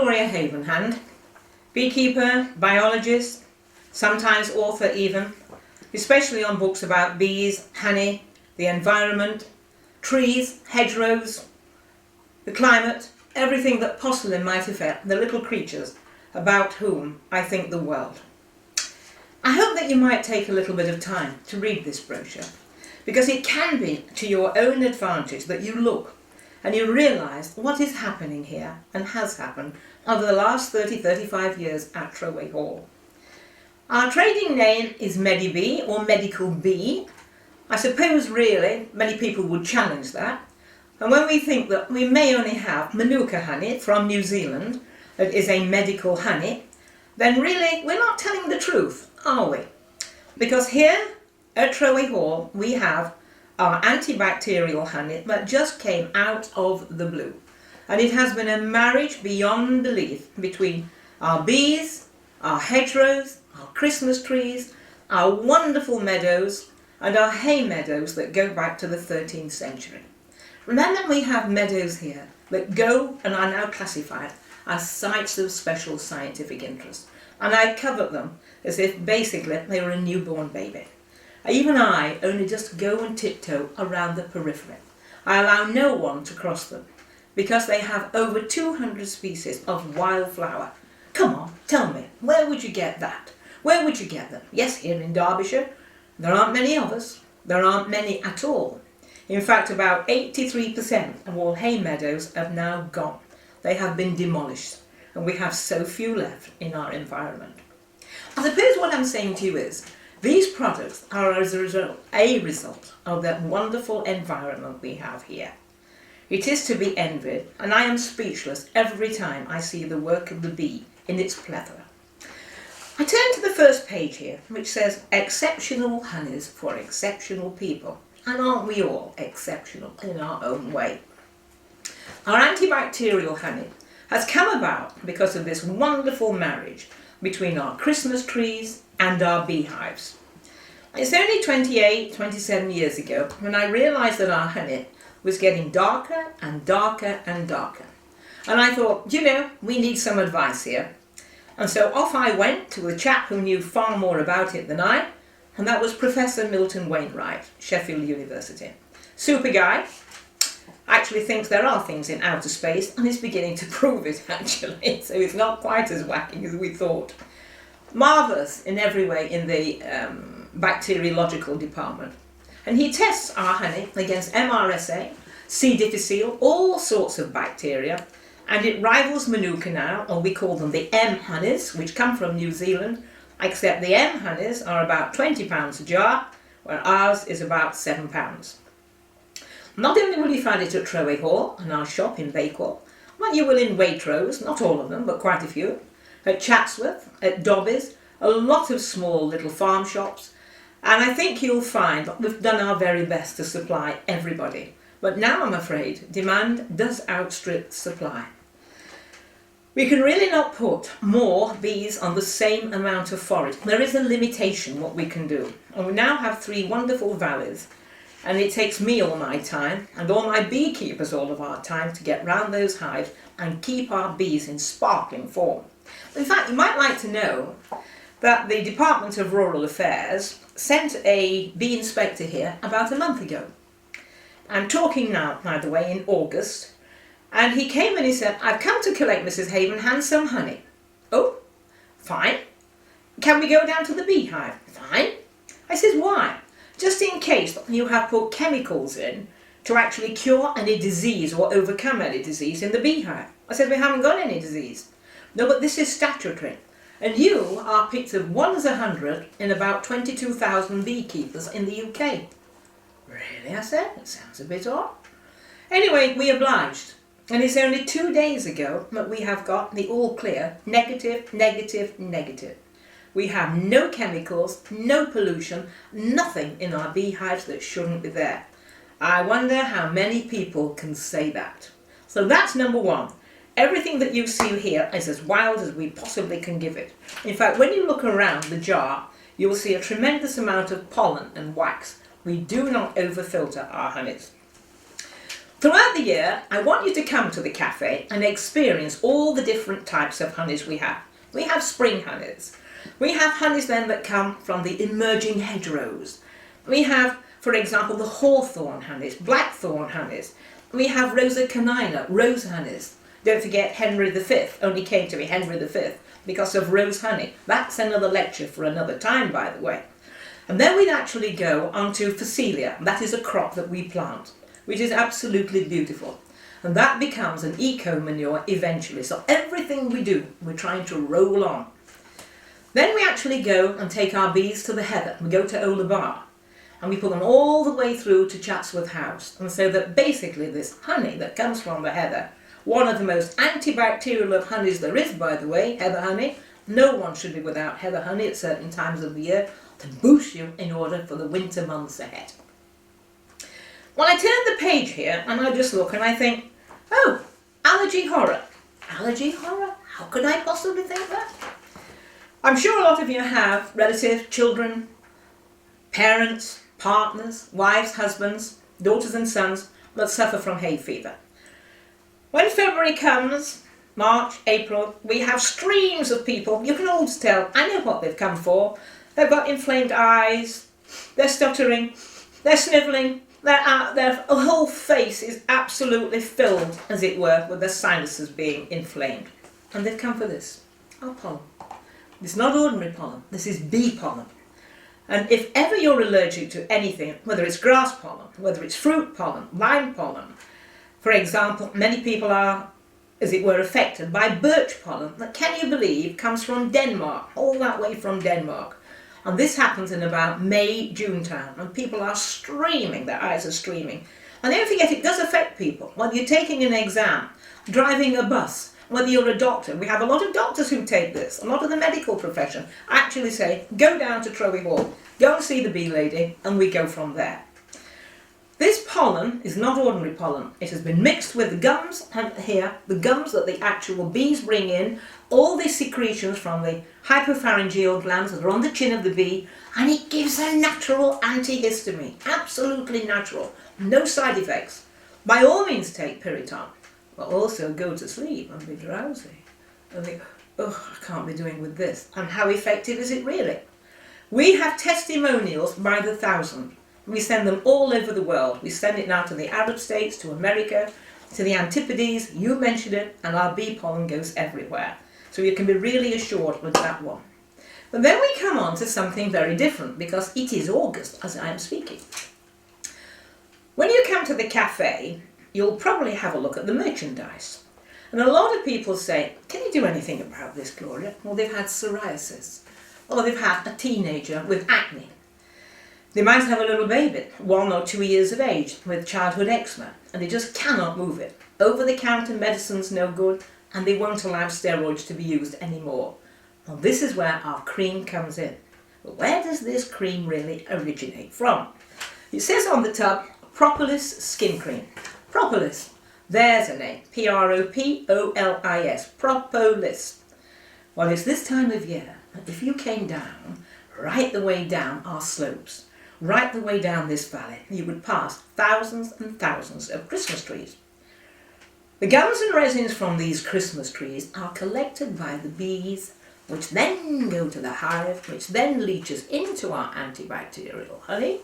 Victoria Havenhand, beekeeper, biologist, sometimes author even, especially on books about bees, honey, the environment, trees, hedgerows, the climate, everything that possibly might affect the little creatures about whom I think the world. I hope that you might take a little bit of time to read this brochure, because it can be to your own advantage that you look and you realise what is happening here and has happened over the last 30-35 years at Troway Hall. Our trading name is Medibee, or medical bee. I suppose really many people would challenge that, and when we think that we may only have Manuka honey from New Zealand that is a medical honey, then really we're not telling the truth, are we? Because here at Troway Hall we have our antibacterial honey that just came out of the blue, and it has been a marriage beyond belief between our bees, our hedgerows, our Christmas trees, our wonderful meadows and our hay meadows that go back to the 13th century. Remember, we have meadows here that go and are now classified as sites of special scientific interest, and I covet them as if basically they were a newborn baby. Even I only just go and tiptoe around the periphery. I allow no one to cross them, because they have over 200 species of wildflower. Come on, tell me, where would you get that? Where would you get them? Yes, here in Derbyshire. There aren't many of us. There aren't many at all. In fact, about 83% of all hay meadows have now gone. They have been demolished, and we have so few left in our environment. I suppose what I'm saying to you is, these products are as a result of that wonderful environment we have here. It is to be envied, and I am speechless every time I see the work of the bee in its plethora. I turn to the first page here, which says exceptional honeys for exceptional people. And aren't we all exceptional in our own way? Our antibacterial honey has come about because of this wonderful marriage between our Christmas trees and our beehives. It's only 27 years ago when I realised that our honey was getting darker and darker and darker. And I thought, you know, we need some advice here. And so off I went to a chap who knew far more about it than I, and that was Professor Milton Wainwright, Sheffield University. Super guy. Actually thinks there are things in outer space, and is beginning to prove it actually, so it's not quite as wacky as we thought. Marvellous in every way in the bacteriological department. And he tests our honey against MRSA, C. difficile, all sorts of bacteria, and it rivals Manuka now, or we call them the M honeys, which come from New Zealand, except the M honeys are about £20 a jar, where ours is about £7. Not only will you find it at Troway Hall and our shop in Bakewell, but you will in Waitrose, not all of them, but quite a few, at Chatsworth, at Dobbies, a lot of small little farm shops, and I think you'll find that we've done our very best to supply everybody. But now I'm afraid demand does outstrip supply. We can really not put more bees on the same amount of forage. There is a limitation what we can do. And we now have 3 wonderful valleys, and it takes me all my time and all my beekeepers all of our time to get round those hives and keep our bees in sparkling form. In fact, you might like to know that the Department of Rural Affairs sent a bee inspector here about a month ago. I'm talking now, by the way, in August, and he came and he said, I've come to collect Mrs. Havenhand some honey. Oh, fine. Can we go down to the beehive? Fine. I says, why? Just in case you have put chemicals in to actually cure any disease or overcome any disease in the beehive. I said, we haven't got any disease. No, but this is statutory. And you are picked of 1 as 100 in about 22,000 beekeepers in the UK. Really, I said? It sounds a bit odd. Anyway, we obliged. And it's only 2 days ago that we have got the all clear, negative, negative, negative. We have no chemicals, no pollution, nothing in our beehives that shouldn't be there. I wonder how many people can say that. So that's number 1. Everything that you see here is as wild as we possibly can give it. In fact, when you look around the jar, you will see a tremendous amount of pollen and wax. We do not overfilter our honeys. Throughout the year, I want you to come to the cafe and experience all the different types of honeys we have. We have spring honeys. We have honeys then that come from the emerging hedgerows. We have, for example, the hawthorn honeys, blackthorn honeys. We have Rosa canina, rose honeys. Don't forget Henry V only came to be Henry V because of rose honey. That's another lecture for another time, by the way. And then we'd actually go on to Phacelia. That is a crop that we plant, which is absolutely beautiful. And that becomes an eco-manure eventually. So everything we do, we're trying to roll on. Then we actually go and take our bees to the heather. We go to Ola Bar and we put them all the way through to Chatsworth House. And so that basically this honey that comes from the heather, one of the most antibacterial of honeys there is, by the way, heather honey. No one should be without heather honey at certain times of the year to boost you in order for the winter months ahead. Well, I turn the page here and I just look and I think, oh, allergy horror. Allergy horror? How could I possibly think that? I'm sure a lot of you have relatives, children, parents, partners, wives, husbands, daughters and sons that suffer from hay fever. When February comes, March, April, we have streams of people. You can always tell, I know what they've come for. They've got inflamed eyes, they're stuttering, they're snivelling, their whole face is absolutely filled, as it were, with their sinuses being inflamed. And they've come for this, our pollen. It's not ordinary pollen, this is bee pollen. And if ever you're allergic to anything, whether it's grass pollen, whether it's fruit pollen, lime pollen, for example, many people are, as it were, affected by birch pollen that, can you believe, comes from Denmark, all that way from Denmark. And this happens in about May, June time, and people are streaming, their eyes are streaming. And don't forget, it does affect people. Whether you're taking an exam, driving a bus, whether you're a doctor. We have a lot of doctors who take this. A lot of the medical profession actually say, go down to Troway Hall, go and see the bee lady, and we go from there. This pollen is not ordinary pollen. It has been mixed with the gums, and here, the gums that the actual bees bring in, all these secretions from the hypopharyngeal glands that are on the chin of the bee, and it gives a natural antihistamine. Absolutely natural. No side effects. By all means take Piriton, but also go to sleep and be drowsy. And think, oh, I can't be doing with this. And how effective is it really? We have testimonials by the thousand. We send them all over the world. We send it now to the Arab states, to America, to the Antipodes. You mentioned it, and our bee pollen goes everywhere. So you can be really assured with that one. But then we come on to something very different, because it is August as I am speaking. When you come to the cafe, you'll probably have a look at the merchandise. And a lot of people say, can you do anything about this, Gloria? Well, they've had psoriasis, or they've had a teenager with acne. They might have a little baby, 1 or 2 years of age, with childhood eczema, and they just cannot move it. Over-the-counter medicine's no good, and they won't allow steroids to be used anymore. Well, this is where our cream comes in. But where does this cream really originate from? It says on the tub, Propolis skin cream. Propolis, there's a name, P-R-O-P-O-L-I-S, Propolis. Well, it's this time of year, and if you came down, right the way down our slopes, right the way down this valley, you would pass thousands and thousands of Christmas trees. The gums and resins from these Christmas trees are collected by the bees, which then go to the hive, which then leaches into our antibacterial honey,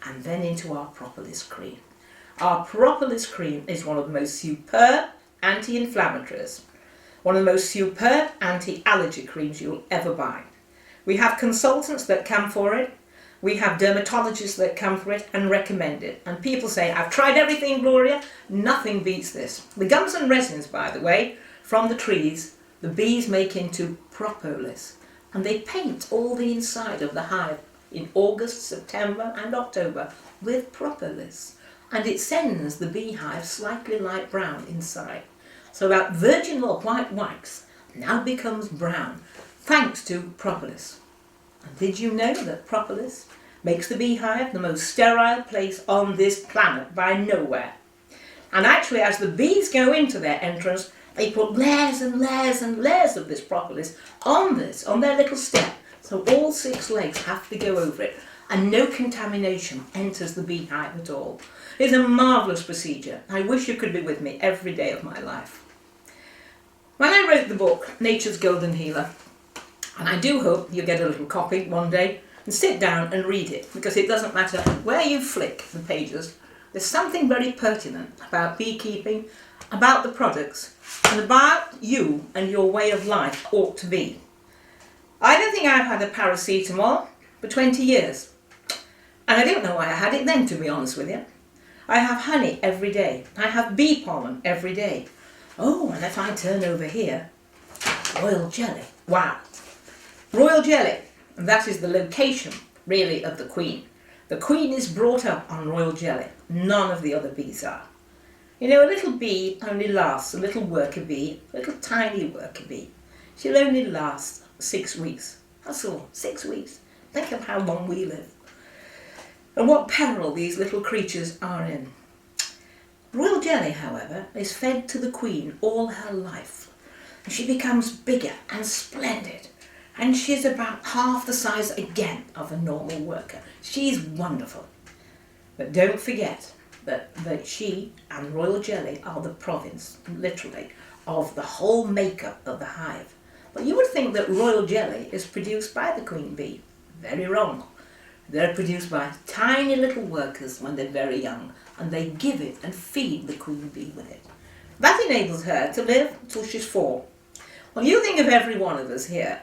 and then into our propolis cream. Our propolis cream is one of the most superb anti-inflammatories, one of the most superb anti-allergy creams you'll ever buy. We have consultants that come for it. We have dermatologists that come for it and recommend it. And people say, I've tried everything, Gloria, nothing beats this. The gums and resins, by the way, from the trees, the bees make into propolis. And they paint all the inside of the hive in August, September and October with propolis. And it sends the beehive slightly light brown inside. So that virgin or white wax now becomes brown, thanks to propolis. And did you know that propolis makes the beehive the most sterile place on this planet by nowhere? And actually, as the bees go into their entrance, they put layers and layers and layers of this propolis on their little stem. So all 6 legs have to go over it. and no contamination enters the beehive at all. It's a marvellous procedure. I wish you could be with me every day of my life. When I wrote the book, Nature's Golden Healer, and I do hope you get a little copy one day and sit down and read it, because it doesn't matter where you flick the pages, there's something very pertinent about beekeeping, about the products, and about you and your way of life ought to be. I don't think I've had a paracetamol for 20 years. And I don't know why I had it then, to be honest with you. I have honey every day. I have bee pollen every day. Oh, and if I turn over here, royal jelly. Wow. Royal jelly. And that is the location, really, of the queen. The queen is brought up on royal jelly. None of the other bees are. You know, a little bee only lasts, a little worker bee, a little tiny worker bee. She'll only last 6 weeks. That's all, 6 weeks. Think of how long we live. And what peril these little creatures are in. Royal jelly, however, is fed to the queen all her life. And she becomes bigger and splendid. And she's about half the size again of a normal worker. She's wonderful. But don't forget that she and royal jelly are the province, literally, of the whole makeup of the hive. But you would think that royal jelly is produced by the queen bee. Very wrong. They're produced by tiny little workers when they're very young, and they give it and feed the queen bee with it. That enables her to live until she's 4. Well, you think of every one of us here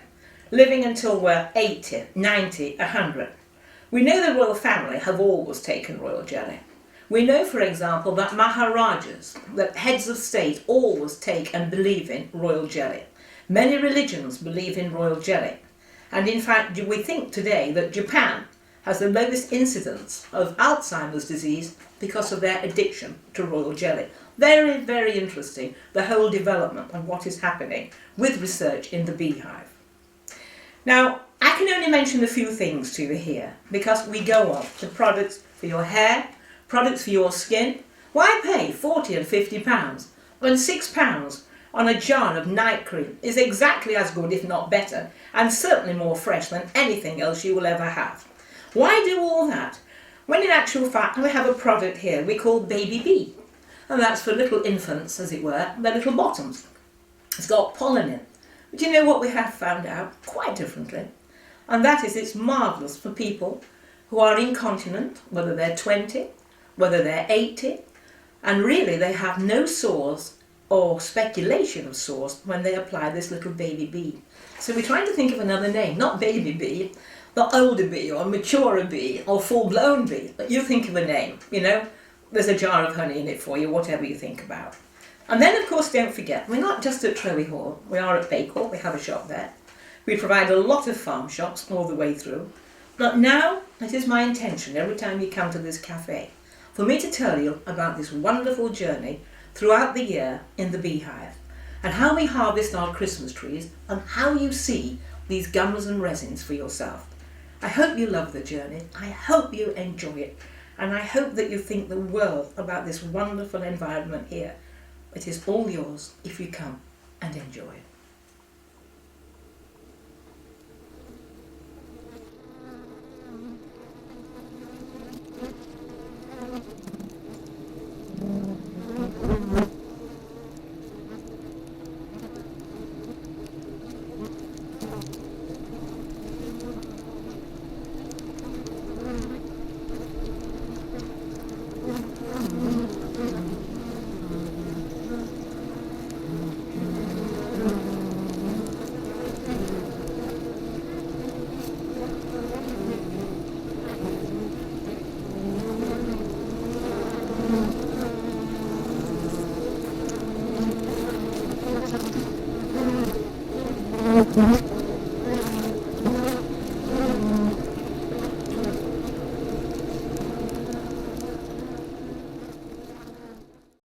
living until we're 80, 90, 100. We know the royal family have always taken royal jelly. We know, for example, that Maharajas, that heads of state, always take and believe in royal jelly. Many religions believe in royal jelly. And in fact, we think today that Japan has the lowest incidence of Alzheimer's disease because of their addiction to royal jelly. Very, very interesting, the whole development of what is happening with research in the beehive. Now, I can only mention a few things to you here, because we go on to products for your hair, products for your skin. Why pay 40 and 50 pounds when £6 on a jar of night cream is exactly as good, if not better, and certainly more fresh than anything else you will ever have? Why do all that when in actual fact we have a product here we call Baby Bee, and that's for little infants, as it were, their little bottoms. It's got pollen in. But you know what we have found out quite differently? And that is it's marvellous for people who are incontinent, whether they're 20, whether they're 80, and really they have no sores or speculation of sores when they apply this little Baby Bee. So we're trying to think of another name, not Baby Bee, not older bee or mature bee or full-blown bee, but you think of a name, you know, there's a jar of honey in it for you, whatever you think about. And then, of course, don't forget, we're not just at Troway Hall, we are at Bakewell, we have a shop there. We provide a lot of farm shops all the way through. But now, it is my intention, every time you come to this cafe, for me to tell you about this wonderful journey throughout the year in the beehive, and how we harvest our Christmas trees, and how you see these gums and resins for yourself. I hope you love the journey, I hope you enjoy it, and I hope that you think the world about this wonderful environment here. It is all yours if you come and enjoy it. Mm-hmm.